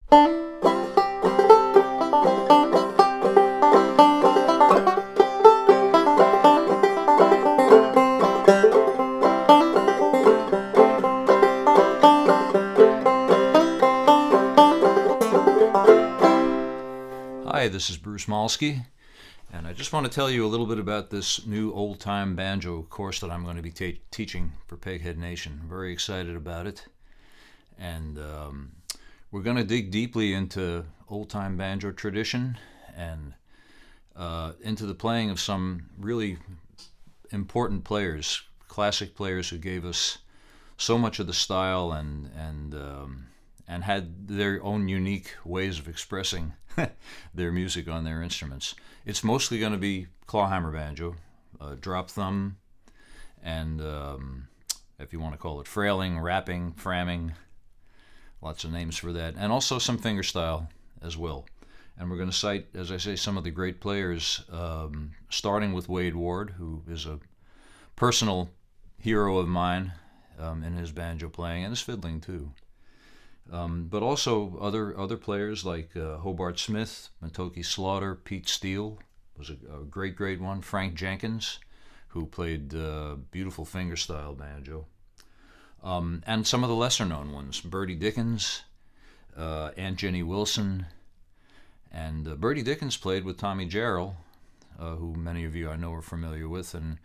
Hi, this is Bruce Molsky, and I just want to tell you a little bit about this new Old-Time Banjo course that I'm going to be teaching for Peghead Nation. I'm very excited about it, and we're going to dig deeply into Old-Time Banjo tradition and into the playing of some really important players, classic players who gave us so much of the style and had their own unique ways of expressing their music on their instruments. It's mostly going to be clawhammer banjo, drop thumb, and if you want to call it frailing, rapping, framming, lots of names for that, and also some fingerstyle as well. And we're going to cite, as I say, some of the great players, starting with Wade Ward, who is a personal hero of mine in his banjo playing and his fiddling too. But also other players like Hobart Smith, Matokie Slaughter, Pete Steele was a great one. Frank Jenkins, who played beautiful fingerstyle banjo. And some of the lesser known ones, Bertie Dickens, Aunt Jenny Wilson. And Bertie Dickens played with Tommy Jarrell, who many of you I know are familiar with, and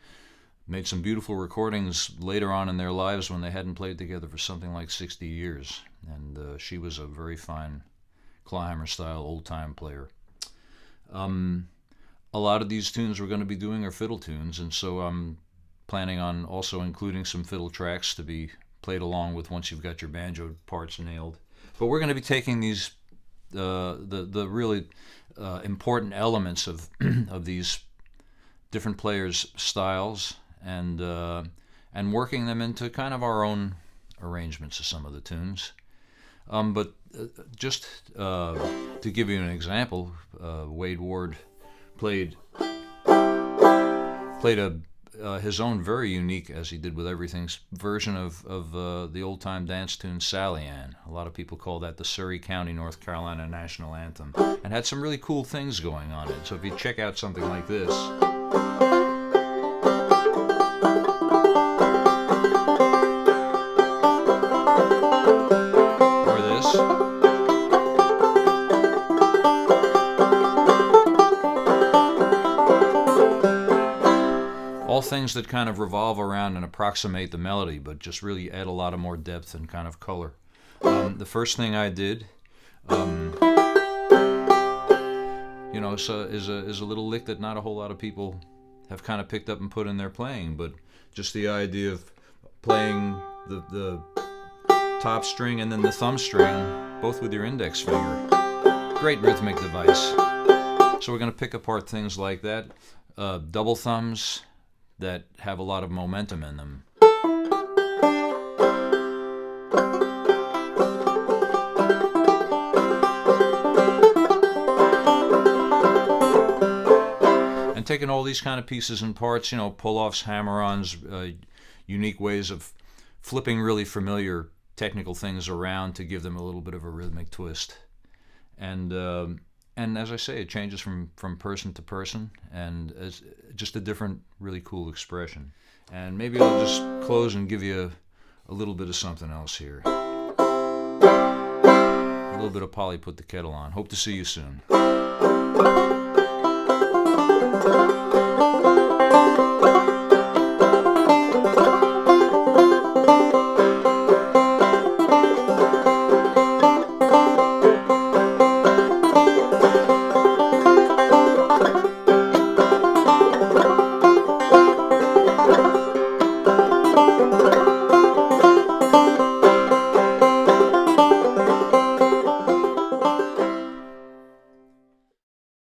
made some beautiful recordings later on in their lives when they hadn't played together for something like 60 years. And she was a very fine clawhammer style old-time player. A lot of these tunes we're going to be doing are fiddle tunes, and so I'm planning on also including some fiddle tracks to be played along with once you've got your banjo parts nailed. But we're going to be taking these the really important elements of of these different players' styles and working them into kind of our own arrangements of some of the tunes. But just to give you an example, Wade Ward played his own very unique, as he did with everything, version of the old-time dance tune Sally Ann. A lot of people call that the Surrey County, North Carolina national anthem, and had some really cool things going on in it. So if you check out something like this, things that kind of revolve around and approximate the melody, but just really add a lot of more depth and kind of color. The first thing I did, is a little lick that not a whole lot of people have kind of picked up and put in their playing, but just the idea of playing the top string and then the thumb string, both with your index finger. Great rhythmic device. So we're going to pick apart things like that. Double thumbs that have a lot of momentum in them. And taking all these kind of pieces and parts, pull-offs, hammer-ons, unique ways of flipping really familiar technical things around to give them a little bit of a rhythmic twist. And as I say, it changes from person to person, and it's just a different, really cool expression. And maybe I'll just close and give you a little bit of something else here. A little bit of Polly Put the Kettle On. Hope to see you soon.